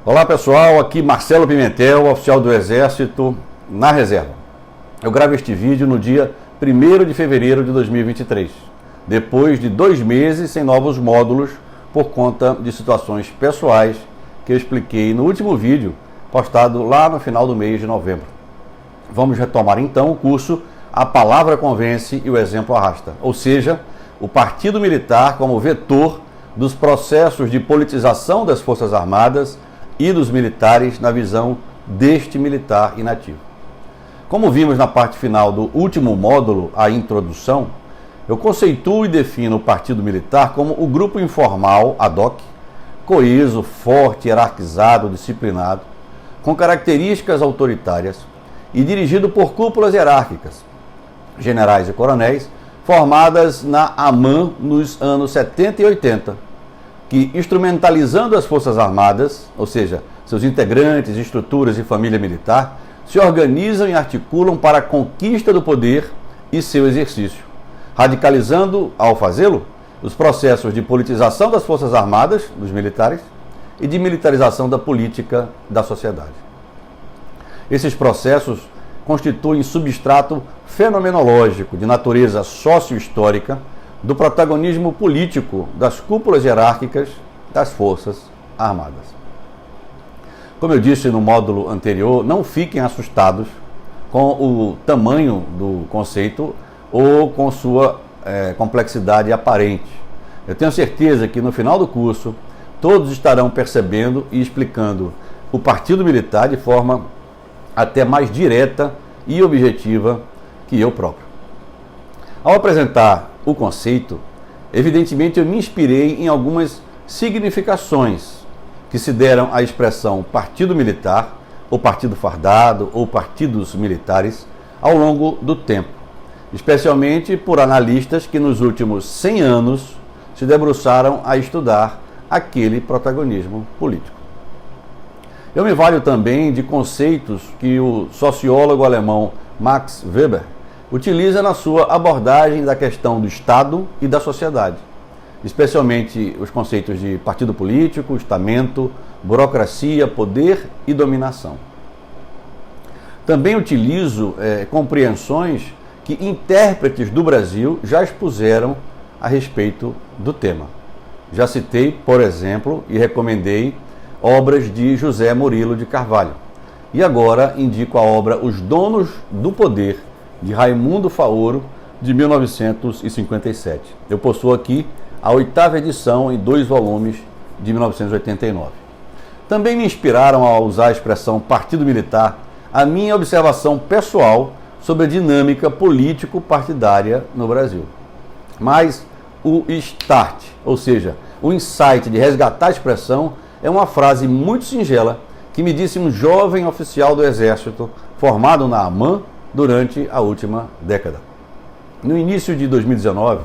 Olá pessoal, aqui Marcelo Pimentel, oficial do Exército, na reserva. Eu gravo este vídeo no dia 1º de fevereiro de 2023, depois de 2 meses sem novos módulos por conta de situações pessoais que eu expliquei no último vídeo postado lá no final do mês de novembro. Vamos retomar então o curso A Palavra Convence e o Exemplo Arrasta, ou seja, o Partido Militar como vetor dos processos de politização das Forças Armadas e dos militares na visão deste militar inativo. Como vimos na parte final do último módulo, a introdução, eu conceituo e defino o Partido Militar como o grupo informal ad hoc, coeso, forte, hierarquizado, disciplinado, com características autoritárias e dirigido por cúpulas hierárquicas, generais e coronéis, formadas na AMAN nos anos 70 e 80, que, instrumentalizando as Forças Armadas, ou seja, seus integrantes, estruturas e família militar, se organizam e articulam para a conquista do poder e seu exercício, radicalizando, ao fazê-lo, os processos de politização das Forças Armadas, dos militares, e de militarização da política da sociedade. Esses processos constituem substrato fenomenológico de natureza sócio-histórica do protagonismo político das cúpulas hierárquicas das Forças Armadas. Como eu disse no módulo anterior, não fiquem assustados com o tamanho do conceito ou com sua complexidade aparente. Eu tenho certeza que no final do curso todos estarão percebendo e explicando o Partido Militar de forma até mais direta e objetiva que eu próprio. Ao apresentar o conceito, evidentemente eu me inspirei em algumas significações que se deram à expressão Partido Militar, ou Partido Fardado, ou Partidos Militares, ao longo do tempo, especialmente por analistas que nos últimos 100 anos se debruçaram a estudar aquele protagonismo político. Eu me valho também de conceitos que o sociólogo alemão Max Weber utiliza na sua abordagem da questão do Estado e da sociedade, especialmente os conceitos de partido político, estamento, burocracia, poder e dominação. Também utilizo compreensões que intérpretes do Brasil já expuseram a respeito do tema. Já citei, por exemplo, e recomendei obras de José Murilo de Carvalho. E agora indico a obra Os Donos do Poder, de Raimundo Faoro, de 1957. Eu possuo aqui a 8ª edição em 2 volumes de 1989. Também me inspiraram a usar a expressão Partido Militar a minha observação pessoal sobre a dinâmica político-partidária no Brasil. Mas o start, ou seja, o insight de resgatar a expressão, é uma frase muito singela que me disse um jovem oficial do Exército formado na AMAN durante a última década. No início de 2019,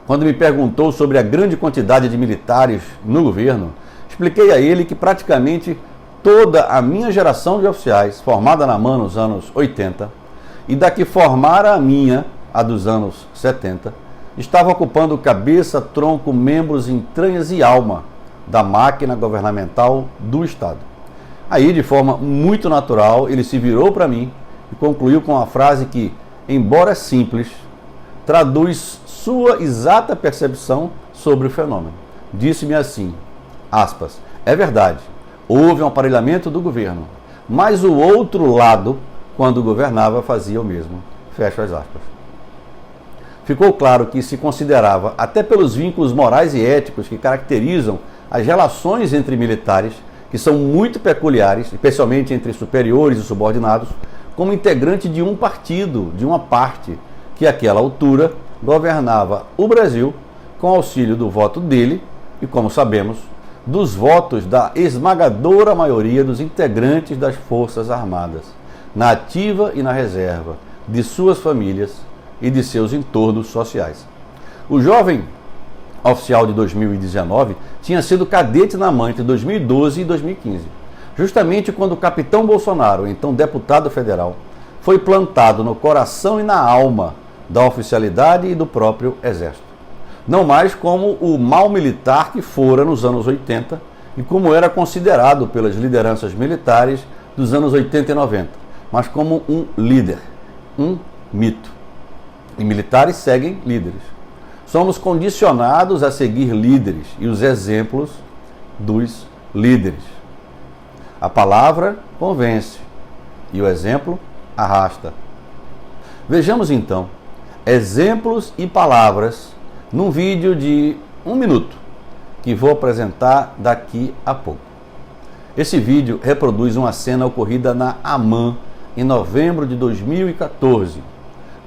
quando me perguntou sobre a grande quantidade de militares no governo, expliquei a ele que praticamente toda a minha geração de oficiais, formada na AMAN nos anos 80, e da que formara a minha, a dos anos 70, estava ocupando cabeça, tronco, membros, entranhas e alma da máquina governamental do Estado. Aí, de forma muito natural, ele se virou para mim e concluiu com a frase que, embora simples, traduz sua exata percepção sobre o fenômeno. Disse-me assim, aspas, é verdade, houve um aparelhamento do governo, mas o outro lado, quando governava, fazia o mesmo. Fecho as aspas. Ficou claro que se considerava, até pelos vínculos morais e éticos que caracterizam as relações entre militares, que são muito peculiares, especialmente entre superiores e subordinados, como integrante de um partido, de uma parte, que àquela altura governava o Brasil com auxílio do voto dele e, como sabemos, dos votos da esmagadora maioria dos integrantes das Forças Armadas, na ativa e na reserva, de suas famílias e de seus entornos sociais. O jovem oficial de 2019 tinha sido cadete na AMAN entre 2012 e 2015, justamente quando o capitão Bolsonaro, então deputado federal, foi plantado no coração e na alma da oficialidade e do próprio Exército. Não mais como o mau militar que fora nos anos 80, e como era considerado pelas lideranças militares dos anos 80 e 90, mas como um líder, um mito. E militares seguem líderes. Somos condicionados a seguir líderes e os exemplos dos líderes. A palavra convence e o exemplo arrasta. Vejamos então exemplos e palavras num vídeo de 1 minuto que vou apresentar daqui a pouco. Esse vídeo reproduz uma cena ocorrida na AMAN em novembro de 2014,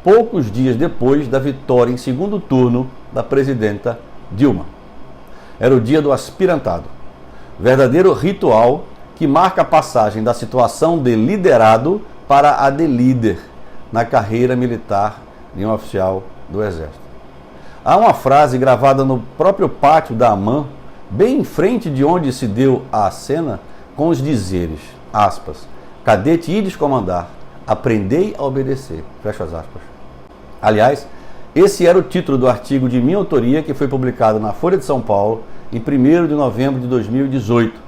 poucos dias depois da vitória em segundo turno da presidenta Dilma. Era o dia do aspirantado, verdadeiro ritual que marca a passagem da situação de liderado para a de líder na carreira militar de um oficial do Exército. Há uma frase gravada no próprio pátio da AMAN, bem em frente de onde se deu a cena, com os dizeres, aspas, cadete ides comandar, aprendei a obedecer, fecha as aspas. Aliás, esse era o título do artigo de minha autoria que foi publicado na Folha de São Paulo em 1º de novembro de 2018.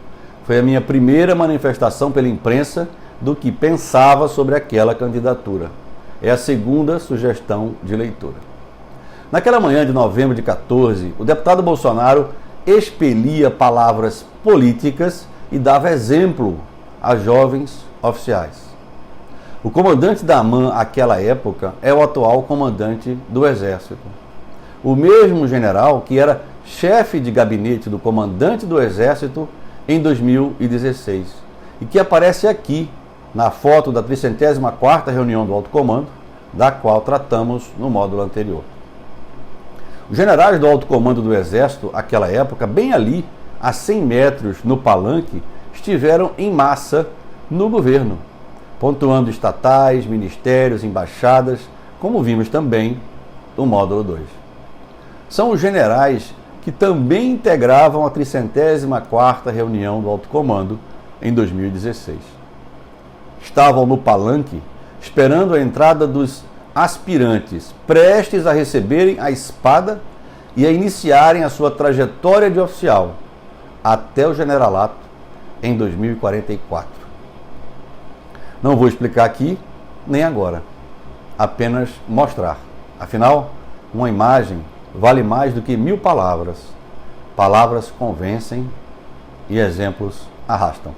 Foi a minha primeira manifestação pela imprensa do que pensava sobre aquela candidatura. É a segunda sugestão de leitura. Naquela manhã de novembro de 14, o deputado Bolsonaro expelia palavras políticas e dava exemplo a jovens oficiais. O comandante da AMAN àquela época é o atual comandante do Exército. O mesmo general que era chefe de gabinete do comandante do Exército em 2016 e que aparece aqui na foto da 304ª reunião do Alto Comando, da qual tratamos no módulo anterior. Os generais do Alto Comando do Exército, àquela época, bem ali, a 100 metros no palanque, estiveram em massa no governo, pontuando estatais, ministérios, embaixadas, como vimos também no módulo 2. São os generais que também integravam a 304ª reunião do Alto Comando em 2016. Estavam no palanque esperando a entrada dos aspirantes, prestes a receberem a espada e a iniciarem a sua trajetória de oficial até o generalato em 2044. Não vou explicar aqui nem agora, apenas mostrar. Afinal, uma imagem vale mais do que 1000 palavras. Palavras convencem e exemplos arrastam.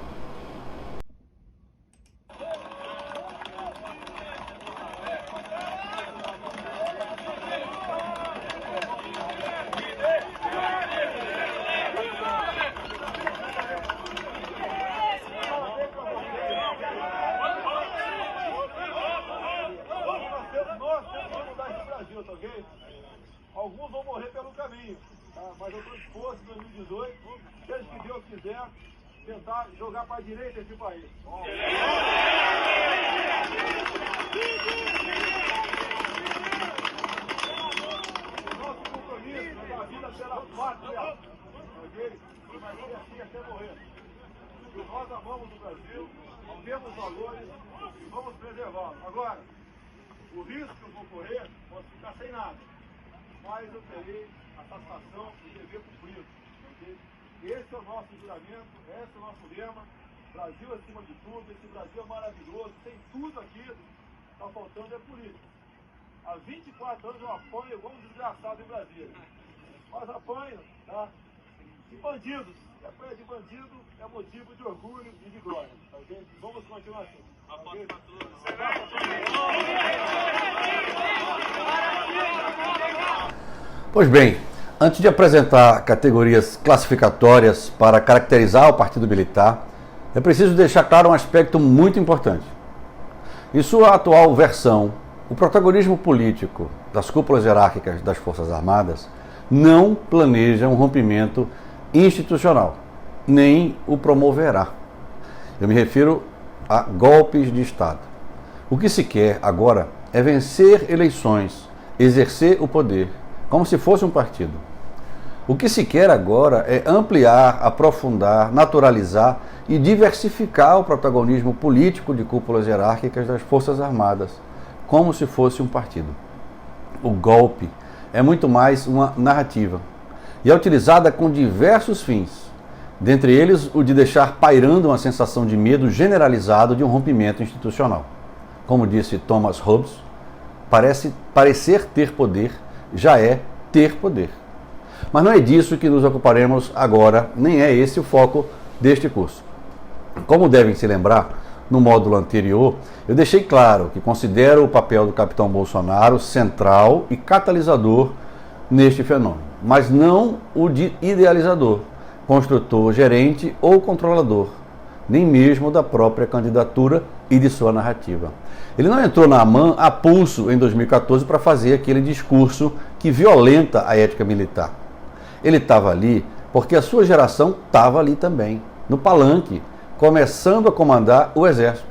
Alguns vão morrer pelo caminho, tá? Mas eu estou disposto em 2018, seja que Deus quiser, tentar jogar para a direita esse país. Nosso compromisso é a vida pela pátria, ok? E assim até morrer. E nós amamos o Brasil, temos valores e vamos preservá-los. Agora, o risco que eu vou correr, posso ficar sem nada. Mas eu terei a satisfação de dever cumprido. Okay? Esse é o nosso juramento, esse é o nosso lema. Brasil acima de tudo, esse Brasil é maravilhoso, tem tudo aqui, está faltando é política. Há 24 anos eu apanho igual um desgraçado em Brasília. Mas apanho, tá? De bandidos. E apanha de bandido é motivo de orgulho e de glória. Okay? Vamos continuar assim. Okay? Pois bem, antes de apresentar categorias classificatórias para caracterizar o Partido Militar, é preciso deixar claro um aspecto muito importante. Em sua atual versão, o protagonismo político das cúpulas hierárquicas das Forças Armadas não planeja um rompimento institucional, nem o promoverá. Eu me refiro a golpes de Estado. O que se quer agora é vencer eleições, exercer o poder, como se fosse um partido. O que se quer agora é ampliar, aprofundar, naturalizar e diversificar o protagonismo político de cúpulas hierárquicas das Forças Armadas, como se fosse um partido. O golpe é muito mais uma narrativa e é utilizada com diversos fins, Dentre eles, o de deixar pairando uma sensação de medo generalizado de um rompimento institucional. Como disse Thomas Hobbes, parecer ter poder já é ter poder. Mas não é disso que nos ocuparemos agora, nem é esse o foco deste curso. Como devem se lembrar, no módulo anterior, eu deixei claro que considero o papel do capitão Bolsonaro central e catalisador neste fenômeno, mas não o de idealizador, construtor, gerente ou controlador, nem mesmo da própria candidatura e de sua narrativa. Ele não entrou na AMAN a pulso em 2014 para fazer aquele discurso que violenta a ética militar. Ele estava ali porque a sua geração estava ali também, no palanque, começando a comandar o Exército.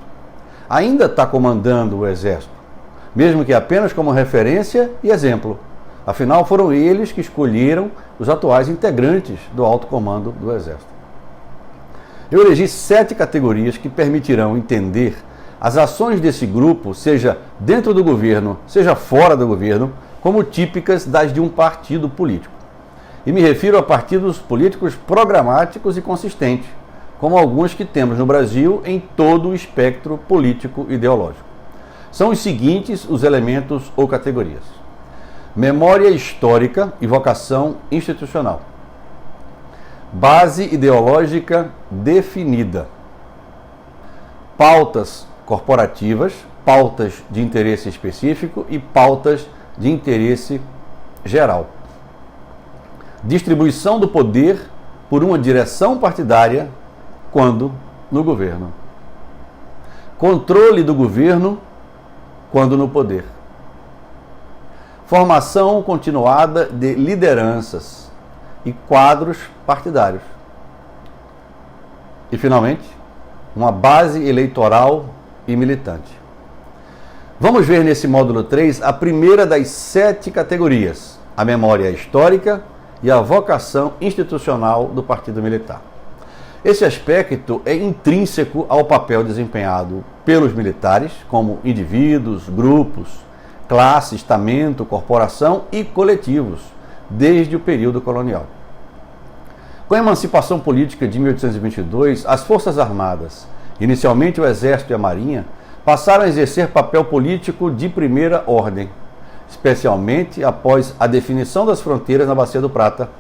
Ainda está comandando o Exército, mesmo que apenas como referência e exemplo. Afinal, foram eles que escolheram os atuais integrantes do alto comando do Exército. Eu elegi 7 categorias que permitirão entender as ações desse grupo, seja dentro do governo, seja fora do governo, como típicas das de um partido político. E me refiro a partidos políticos programáticos e consistentes, como alguns que temos no Brasil em todo o espectro político ideológico. São os seguintes os elementos ou categorias: memória histórica e vocação institucional, base ideológica definida, pautas corporativas, pautas de interesse específico e pautas de interesse geral, distribuição do poder por uma direção partidária quando no governo, controle do governo quando no poder, formação continuada de lideranças e quadros partidários. E, finalmente, uma base eleitoral e militante. Vamos ver nesse módulo 3 a primeira das 7 categorias, a memória histórica e a vocação institucional do Partido Militar. Esse aspecto é intrínseco ao papel desempenhado pelos militares, como indivíduos, grupos, classe, estamento, corporação e coletivos, desde o período colonial. Com a emancipação política de 1822, as Forças Armadas, inicialmente o Exército e a Marinha, passaram a exercer papel político de primeira ordem, especialmente após a definição das fronteiras na Bacia do Prata,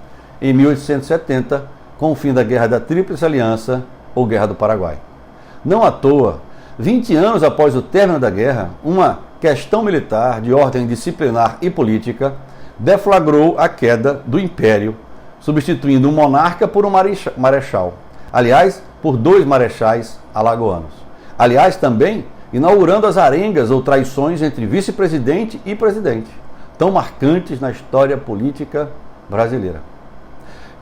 em 1870, com o fim da Guerra da Tríplice Aliança ou Guerra do Paraguai. Não à toa, 20 anos após o término da guerra, uma questão militar de ordem disciplinar e política deflagrou a queda do Império, substituindo um monarca por um marechal. Aliás, por 2 marechais alagoanos. Aliás, também inaugurando as arengas ou traições entre vice-presidente e presidente, tão marcantes na história política brasileira.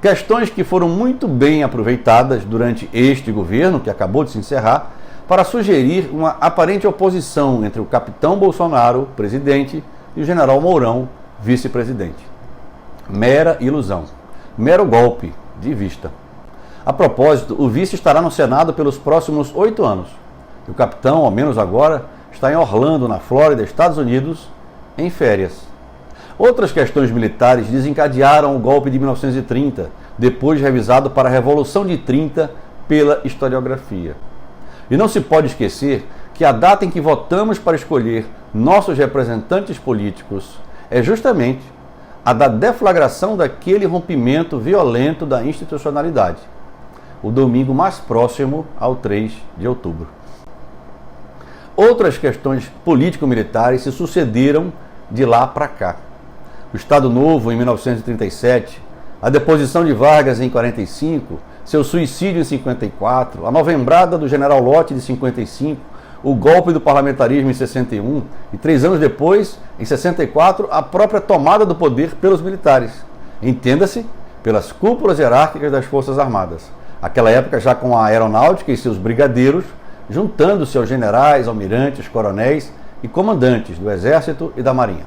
Questões que foram muito bem aproveitadas durante este governo, que acabou de se encerrar, para sugerir uma aparente oposição entre o capitão Bolsonaro, presidente, e o general Mourão, vice-presidente. Mera ilusão, mero golpe de vista. A propósito, o vice estará no Senado pelos próximos 8 anos. E o capitão, ao menos agora, está em Orlando, na Flórida, Estados Unidos, em férias. Outras questões militares desencadearam o golpe de 1930, depois revisado para a Revolução de 30 pela historiografia. E não se pode esquecer que a data em que votamos para escolher nossos representantes políticos é justamente a da deflagração daquele rompimento violento da institucionalidade, o domingo mais próximo ao 3 de outubro. Outras questões político-militares se sucederam de lá para cá. O Estado Novo, em 1937, a deposição de Vargas em 45, seu suicídio em 54, a novembrada do general Lott de 55, o golpe do parlamentarismo em 61 e 3 anos depois, em 64, a própria tomada do poder pelos militares. Entenda-se, pelas cúpulas hierárquicas das Forças Armadas. Aquela época já com a aeronáutica e seus brigadeiros, juntando-se aos generais, almirantes, coronéis e comandantes do Exército e da Marinha.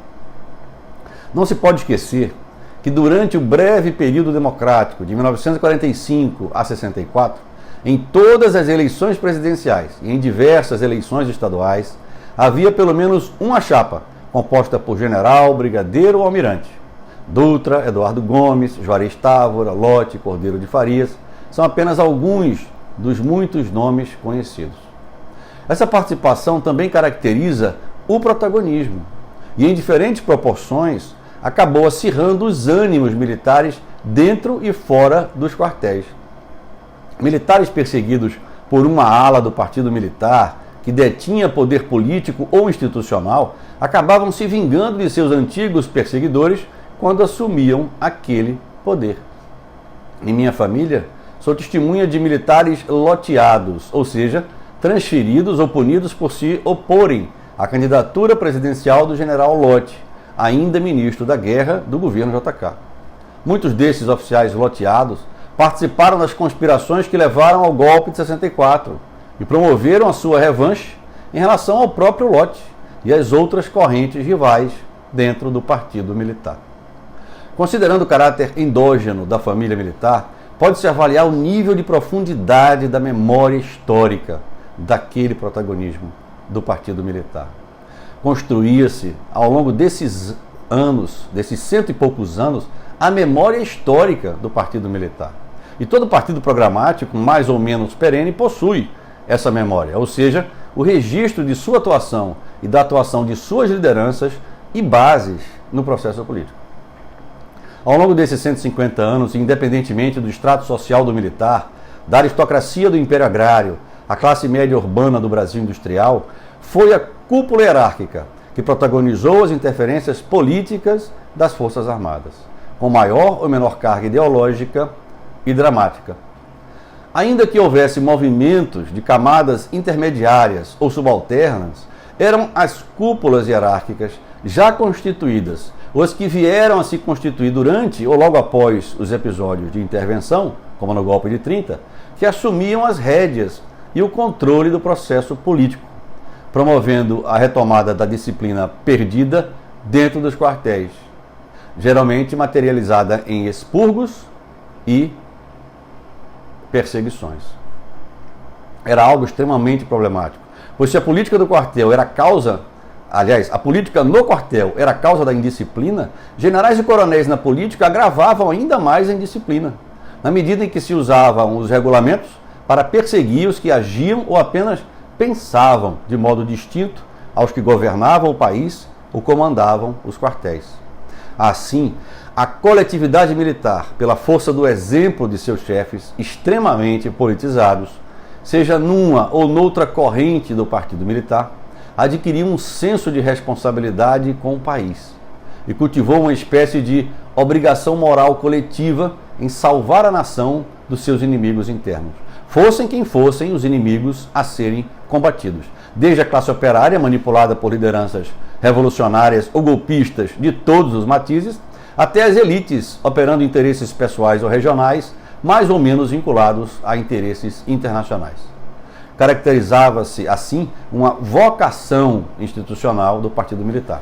Não se pode esquecer que durante o breve período democrático de 1945 a 64, em todas as eleições presidenciais e em diversas eleições estaduais, havia pelo menos uma chapa composta por general, brigadeiro ou almirante. Dutra, Eduardo Gomes, Juarez Távora, Lott, Cordeiro de Farias, são apenas alguns dos muitos nomes conhecidos. Essa participação também caracteriza o protagonismo e, em diferentes proporções, acabou acirrando os ânimos militares dentro e fora dos quartéis. Militares perseguidos por uma ala do Partido Militar, que detinha poder político ou institucional, acabavam se vingando de seus antigos perseguidores quando assumiam aquele poder. Em minha família, sou testemunha de militares loteados, ou seja, transferidos ou punidos por se oporem à candidatura presidencial do general Lott, ainda ministro da Guerra do governo JK. Muitos desses oficiais loteados participaram das conspirações que levaram ao golpe de 64 e promoveram a sua revanche em relação ao próprio Lott e às outras correntes rivais dentro do Partido Militar. Considerando o caráter endógeno da família militar, pode-se avaliar o nível de profundidade da memória histórica daquele protagonismo do Partido Militar. Construía-se, ao longo desses anos, desses 100 e poucos anos, a memória histórica do Partido Militar. E todo partido programático, mais ou menos perene, possui essa memória, ou seja, o registro de sua atuação e da atuação de suas lideranças e bases no processo político. Ao longo desses 150 anos, independentemente do extrato social do militar, da aristocracia do Império Agrário, a classe média urbana do Brasil industrial, foi a cúpula hierárquica que protagonizou as interferências políticas das Forças Armadas, com maior ou menor carga ideológica e dramática. Ainda que houvesse movimentos de camadas intermediárias ou subalternas, eram as cúpulas hierárquicas já constituídas, ou as que vieram a se constituir durante ou logo após os episódios de intervenção, como no golpe de 30, que assumiam as rédeas e o controle do processo político, promovendo a retomada da disciplina perdida dentro dos quartéis, geralmente materializada em expurgos e perseguições. Era algo extremamente problemático, pois se a política do quartel era causa, aliás, a política no quartel era causa da indisciplina, generais e coronéis na política agravavam ainda mais a indisciplina, na medida em que se usavam os regulamentos para perseguir os que agiam ou apenas pensavam de modo distinto aos que governavam o país ou comandavam os quartéis. Assim, a coletividade militar, pela força do exemplo de seus chefes extremamente politizados, seja numa ou noutra corrente do Partido Militar, adquiriu um senso de responsabilidade com o país e cultivou uma espécie de obrigação moral coletiva em salvar a nação dos seus inimigos internos, fossem quem fossem os inimigos a serem combatidos, desde a classe operária manipulada por lideranças revolucionárias ou golpistas de todos os matizes, até as elites operando interesses pessoais ou regionais, mais ou menos vinculados a interesses internacionais. Caracterizava-se, assim, uma vocação institucional do Partido Militar.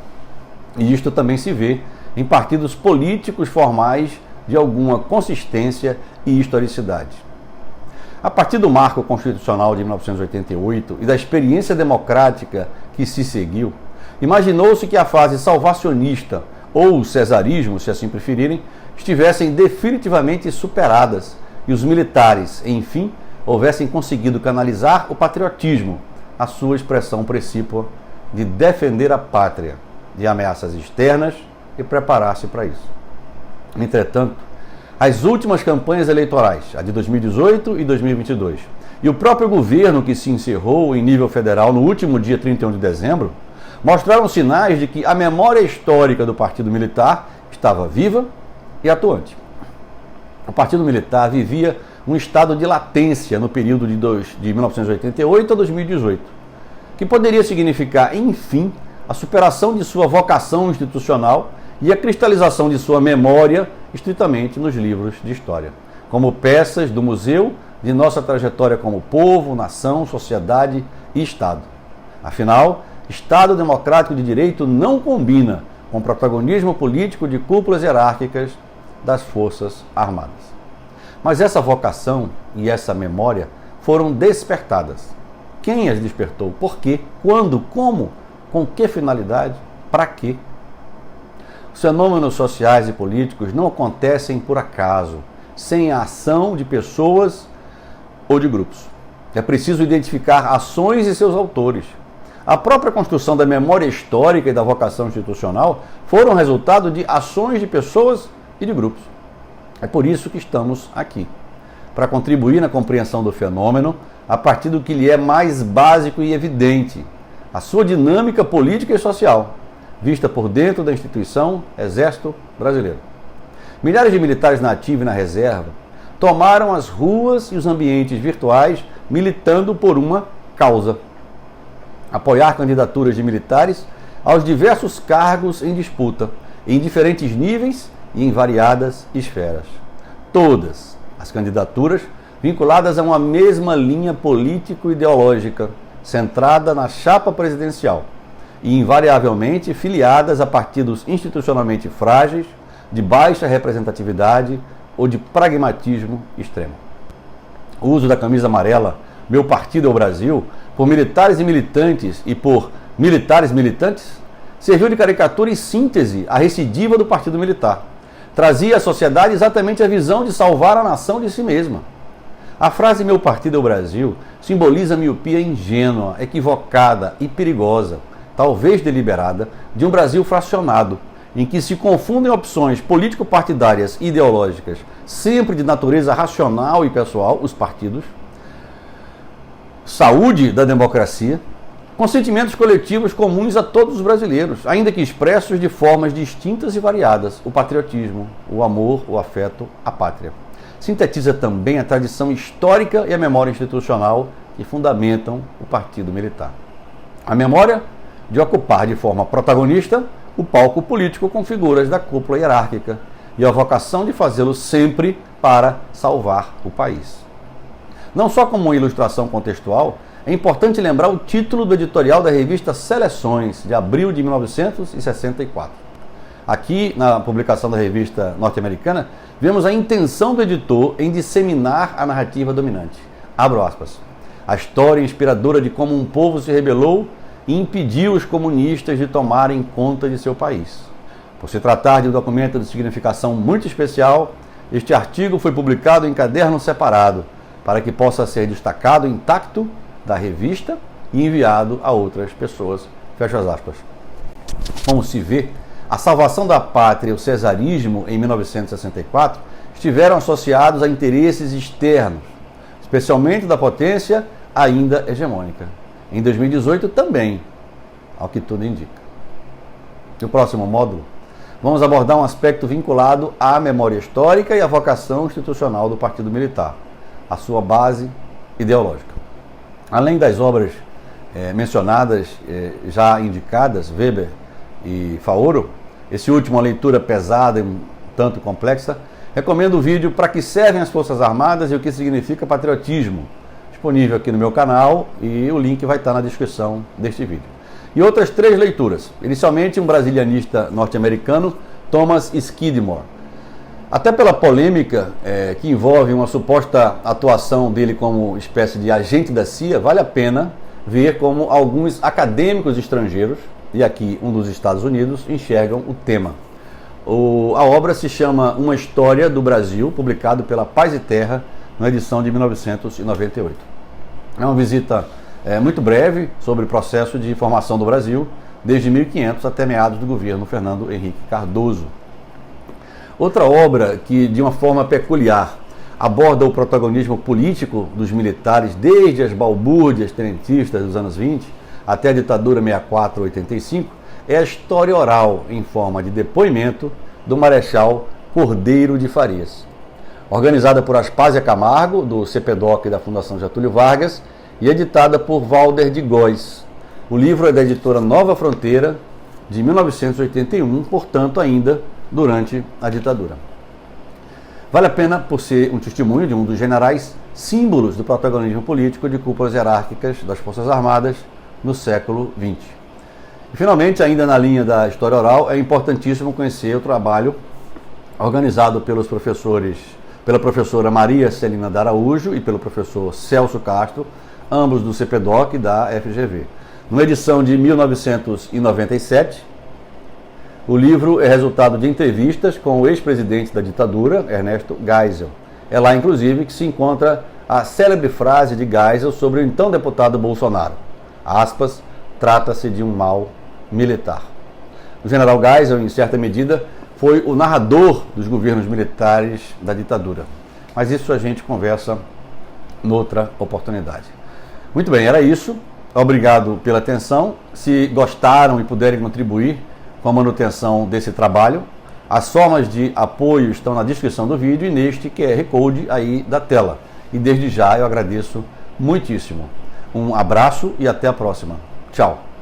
E isto também se vê em partidos políticos formais de alguma consistência e historicidade. A partir do marco constitucional de 1988 e da experiência democrática que se seguiu, imaginou-se que a fase salvacionista ou o cesarismo, se assim preferirem, estivessem definitivamente superadas e os militares, enfim, houvessem conseguido canalizar o patriotismo, a sua expressão precípua de defender a pátria de ameaças externas e preparar-se para isso. Entretanto, as últimas campanhas eleitorais, a de 2018 e 2022, e o próprio governo que se encerrou em nível federal no último dia 31 de dezembro, mostraram sinais de que a memória histórica do Partido Militar estava viva e atuante. O Partido Militar vivia um estado de latência no período de 1988 a 2018, que poderia significar, enfim, a superação de sua vocação institucional e a cristalização de sua memória estritamente nos livros de história, como peças do museu de nossa trajetória como povo, nação, sociedade e Estado. Afinal, Estado democrático de direito não combina com o protagonismo político de cúpulas hierárquicas das Forças Armadas. Mas essa vocação e essa memória foram despertadas. Quem as despertou? Por quê? Quando? Como? Com que finalidade? Para quê? Os fenômenos sociais e políticos não acontecem por acaso, sem a ação de pessoas ou de grupos. É preciso identificar ações e seus autores. A própria construção da memória histórica e da vocação institucional foram resultado de ações de pessoas e de grupos. É por isso que estamos aqui, para contribuir na compreensão do fenômeno a partir do que lhe é mais básico e evidente, a sua dinâmica política e social, vista por dentro da instituição Exército Brasileiro. Milhares de militares na ativa e na reserva tomaram as ruas e os ambientes virtuais militando por uma causa: apoiar candidaturas de militares aos diversos cargos em disputa, em diferentes níveis e em variadas esferas. Todas as candidaturas vinculadas a uma mesma linha político-ideológica, centrada na chapa presidencial e invariavelmente filiadas a partidos institucionalmente frágeis, de baixa representatividade ou de pragmatismo extremo. O uso da camisa amarela, Meu Partido é o Brasil, por militares e militantes e por militares militantes, serviu de caricatura e síntese à recidiva do Partido Militar. Trazia à sociedade exatamente a visão de salvar a nação de si mesma. A frase Meu Partido é o Brasil simboliza a miopia ingênua, equivocada e perigosa, talvez deliberada, de um Brasil fracionado, em que se confundem opções político-partidárias e ideológicas, sempre de natureza racional e pessoal, os partidos, saúde da democracia, com sentimentos coletivos comuns a todos os brasileiros, ainda que expressos de formas distintas e variadas: o patriotismo, o amor, o afeto, a pátria. Sintetiza também a tradição histórica e a memória institucional que fundamentam o Partido Militar. A memória de ocupar de forma protagonista o palco político com figuras da cúpula hierárquica e a vocação de fazê-lo sempre para salvar o país. Não só como uma ilustração contextual, é importante lembrar o título do editorial da revista Seleções, de abril de 1964. Aqui, na publicação da revista norte-americana, vemos a intenção do editor em disseminar a narrativa dominante. Abro aspas. A história inspiradora de como um povo se rebelou e impediu os comunistas de tomarem conta de seu país. Por se tratar de um documento de significação muito especial, este artigo foi publicado em caderno separado, para que possa ser destacado intacto da revista e enviado a outras pessoas. Fecha as aspas. Como se vê, a salvação da pátria e o cesarismo em 1964 estiveram associados a interesses externos, especialmente da potência ainda hegemônica. Em 2018 também, ao que tudo indica. No próximo módulo, vamos abordar um aspecto vinculado à memória histórica e à vocação institucional do Partido Militar, a sua base ideológica. Além das obras mencionadas, já indicadas, Weber e Faoro, esse último, uma leitura pesada e um tanto complexa, recomendo o vídeo Para que servem as Forças Armadas e o que significa patriotismo, disponível aqui no meu canal, e o link vai estar na descrição deste vídeo. E outras 3 leituras. Inicialmente, um brasilianista norte-americano, Thomas Skidmore. Até pela polêmica que envolve uma suposta atuação dele como espécie de agente da CIA, vale a pena ver como alguns acadêmicos estrangeiros, e aqui um dos Estados Unidos, enxergam o tema. A obra se chama Uma História do Brasil, publicado pela Paz e Terra, na edição de 1998. É uma visita muito breve sobre o processo de formação do Brasil, desde 1500 até meados do governo Fernando Henrique Cardoso. Outra obra que, de uma forma peculiar, aborda o protagonismo político dos militares desde as balbúrdias tenentistas dos anos 20 até a ditadura 64-85, é a História Oral, em forma de depoimento, do Marechal Cordeiro de Farias. Organizada por Aspásia Camargo, do CPDOC e da Fundação Getúlio Vargas, e editada por Valder de Góes. O livro é da editora Nova Fronteira, de 1981, portanto, ainda durante a ditadura. Vale a pena por ser um testemunho de um dos generais símbolos do protagonismo político de cúpulas hierárquicas das Forças Armadas no século XX. E, finalmente, ainda na linha da História Oral, é importantíssimo conhecer o trabalho organizado pela professora Maria Celina de Araújo e pelo professor Celso Castro, ambos do CPDOC e da FGV. Numa edição de 1997, o livro é resultado de entrevistas com o ex-presidente da ditadura, Ernesto Geisel. É lá, inclusive, que se encontra a célebre frase de Geisel sobre o então deputado Bolsonaro. Aspas, trata-se de um mal militar. O general Geisel, em certa medida, foi o narrador dos governos militares da ditadura. Mas isso a gente conversa noutra oportunidade. Muito bem, era isso. Obrigado pela atenção. Se gostaram e puderem contribuir com a manutenção desse trabalho, as formas de apoio estão na descrição do vídeo e neste QR Code aí da tela. E desde já eu agradeço muitíssimo. Um abraço e até a próxima. Tchau.